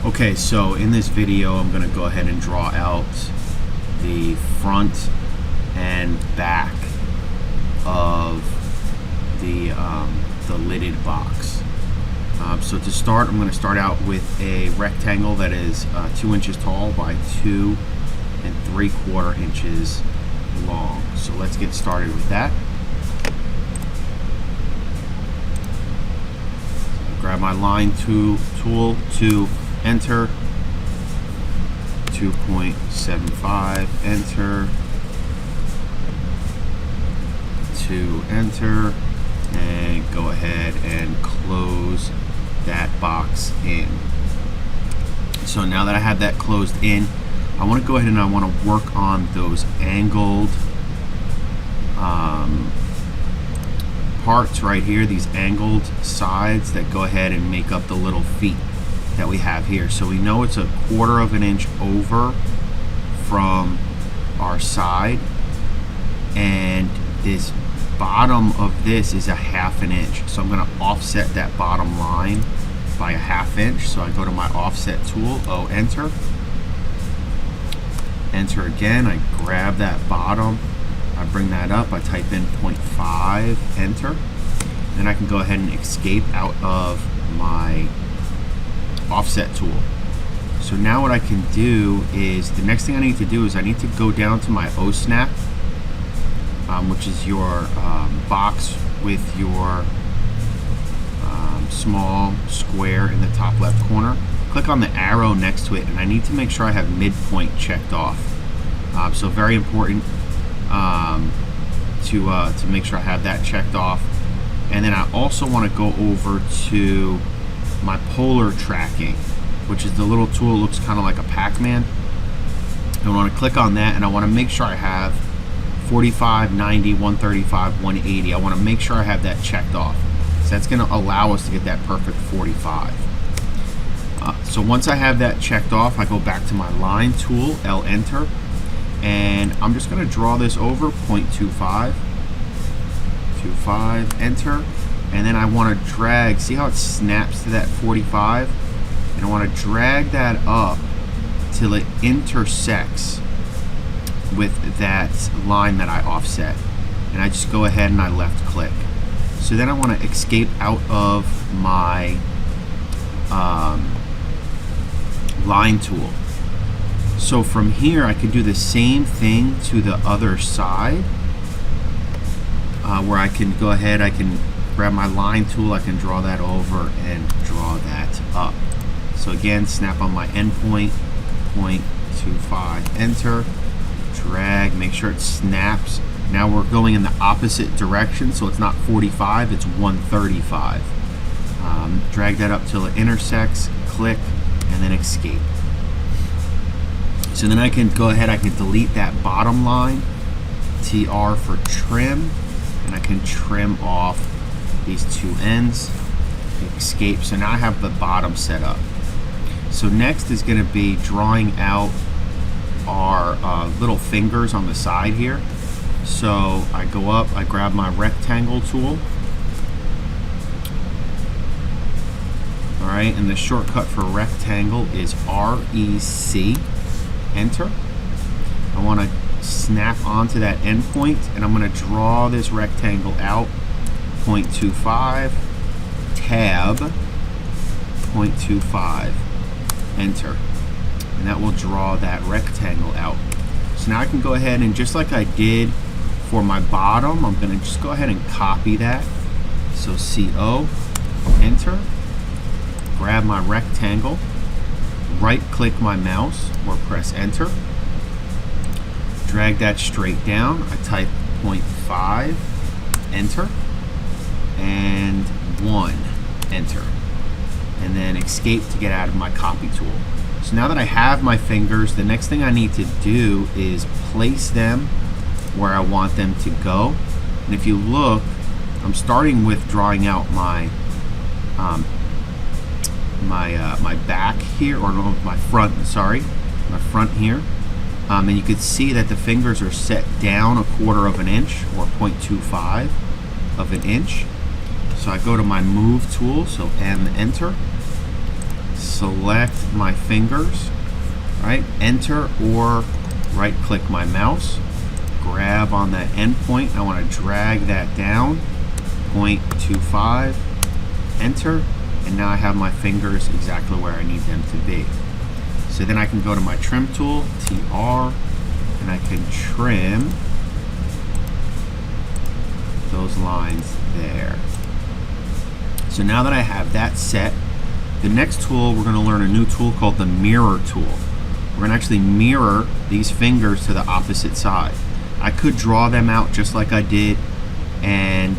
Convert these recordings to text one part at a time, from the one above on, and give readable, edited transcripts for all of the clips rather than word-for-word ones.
Okay, so in this video I'm going to go ahead and draw out the front and back of the lidded box. So to start, I'm going to start out with a rectangle that is 2 inches tall by 2 3/4 inches long. So let's get started with that. Grab my line tool to enter, 2.75, enter, to enter, and go ahead and close that box in. So now that I have that closed in, I want to go ahead and I want to work on those angled parts right here, these angled sides that go ahead and make up the little feet that we have here. So we know it's a 1/4 of an inch over from our side, and this bottom of this is a 1/2 inch. So I'm going to offset that bottom line by a 1/2 inch. So I go to my offset tool, enter, enter again, I grab that bottom, I bring that up, I type in 0.5, enter, and I can go ahead and escape out of my offset tool. So now what I can do is, the next thing I need to do is I need to go down to my Osnap, which is your box with your small square in the top left corner. Click on the arrow next to it, and I need to make sure I have midpoint checked off. So very important to make sure I have that checked off. And then I also want to go over to my polar tracking, which is the little tool, looks kind of like a Pac-Man. I want to click on that, and I want to make sure I have 45, 90, 135, 180. I want to make sure I have that checked off. So that's going to allow us to get that perfect 45. So once I have that checked off, I go back to my line tool, enter, and I'm just going to draw this over 0.25, 25, enter, and then I want to drag, see how it snaps to that 45? And I want to drag that up till it intersects with that line that I offset. And I just go ahead and I left click. So then I want to escape out of my line tool. So from here I can do the same thing to the other side, where I can go ahead, I can grab my line tool, I can draw that over and draw that up. So again, snap on my endpoint, 0.25, enter, drag, make sure it snaps. Now we're going in the opposite direction, so it's not 45, it's 135. Drag that up till it intersects, click, and then escape. So then I can go ahead, I can delete that bottom line, TR for trim, and I can trim off these two ends, escape. So now I have the bottom set up. So next is going to be drawing out our little fingers on the side here. So I go up, I grab my rectangle tool. Alright, and the shortcut for rectangle is REC, enter. I want to snap onto that endpoint, and I'm going to draw this rectangle out, 0.25, tab, 0.25, enter. And that will draw that rectangle out. So now I can go ahead and, just like I did for my bottom, I'm going to just go ahead and copy that. So CO, enter, grab my rectangle, right click my mouse or press enter, drag that straight down, I type 0.5, enter, and 1, enter, and then escape to get out of my copy tool. So now that I have my fingers, the next thing I need to do is place them where I want them to go. And if you look, I'm starting with drawing out my my back here, or no, my front, sorry, my front here. And you can see that the fingers are set down 1/4 of an inch, or 0.25 of an inch. So I go to my move tool, so enter, select my fingers, right? Enter or right click my mouse, grab on that endpoint. I want to drag that down, 0.25, enter, and now I have my fingers exactly where I need them to be. So then I can go to my trim tool, TR, and I can trim those lines there. So now that I have that set, the next tool, we're going to learn a new tool called the mirror tool. We're going to actually mirror these fingers to the opposite side. I could draw them out just like I did and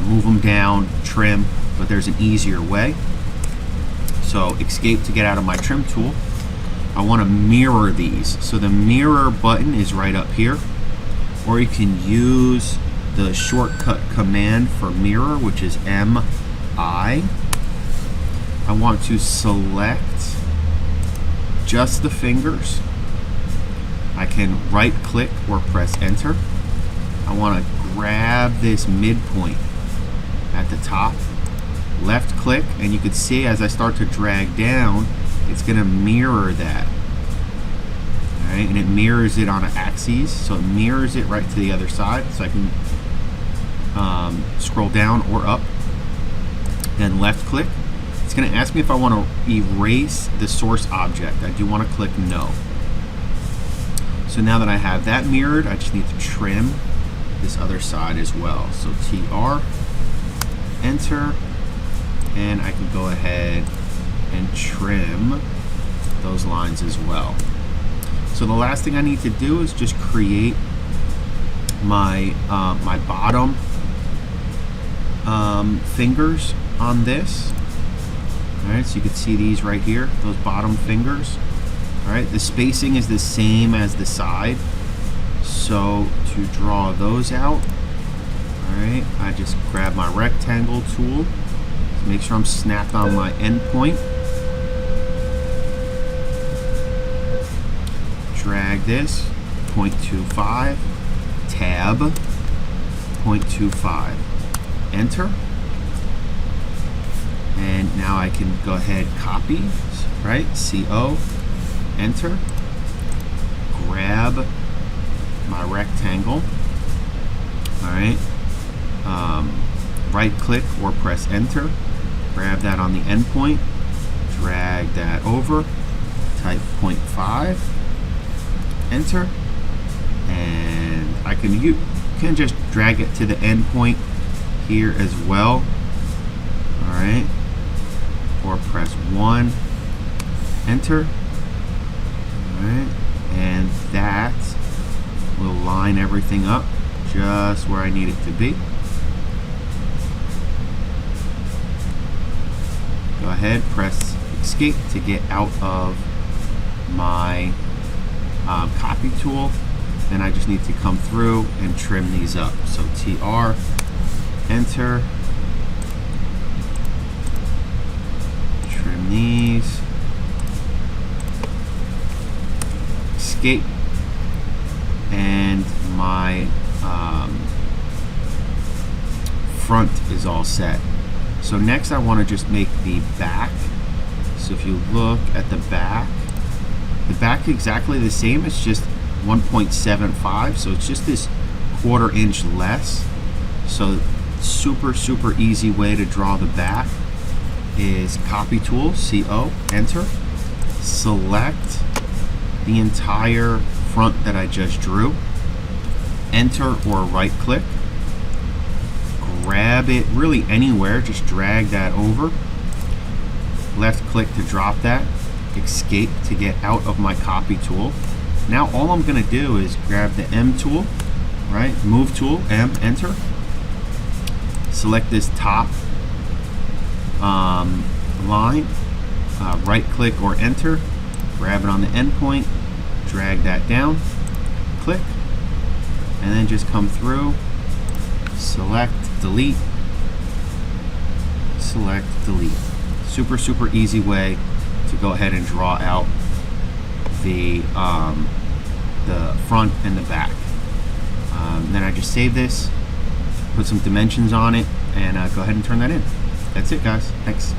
move them down, trim, but there's an easier way. So escape to get out of my trim tool. I want to mirror these. So the mirror button is right up here, or you can use the shortcut command for mirror, which is MI. I want to select just the fingers. I can right click or press enter. I want to grab this midpoint at the top, left click, and you can see as I start to drag down, it's going to mirror that. All right, and it mirrors it on an axis, so it mirrors it right to the other side. So I can scroll down or up, then left click. It's going to ask me if I want to erase the source object. I do want to click no. So now that I have that mirrored, I just need to trim this other side as well. So TR, enter, and I can go ahead and trim those lines as well. So the last thing I need to do is just create my my bottom fingers on this. All right, so you can see these right here, those bottom fingers. All right, the spacing is the same as the side. So to draw those out, all right, I just grab my rectangle tool, make sure I'm snapped on my endpoint. Drag this, 0.25, tab, 0.25, enter. And now I can go ahead, copy, right, CO, enter, grab my rectangle, all right, right click or press enter, grab that on the endpoint, drag that over, type 0.5, enter, and I can, you can just drag it to the endpoint here as well, all right, or press 1, enter, all right, and that will line everything up just where I need it to be. Go ahead, press escape to get out of my copy tool, and I just need to come through and trim these up. So TR, enter, trim these, escape, and my front is all set. So next I want to just make the back. So if you look at the back is exactly the same. It's just 1.75, so it's just this 1/4 inch less. So super easy way to draw the back is copy tool, CO, enter, select the entire front that I just drew, enter or right click, grab it really anywhere, just drag that over, left click to drop that, escape to get out of my copy tool. Now all I'm going to do is grab the M tool, right, move tool, M, enter, select this top line, right click or enter, grab it on the endpoint, drag that down, click, and then just come through, select, delete, select, delete. Super easy way to go ahead and draw out the front and the back. Then I just save this, put some dimensions on it, and go ahead and turn that in. That's it, guys. Thanks.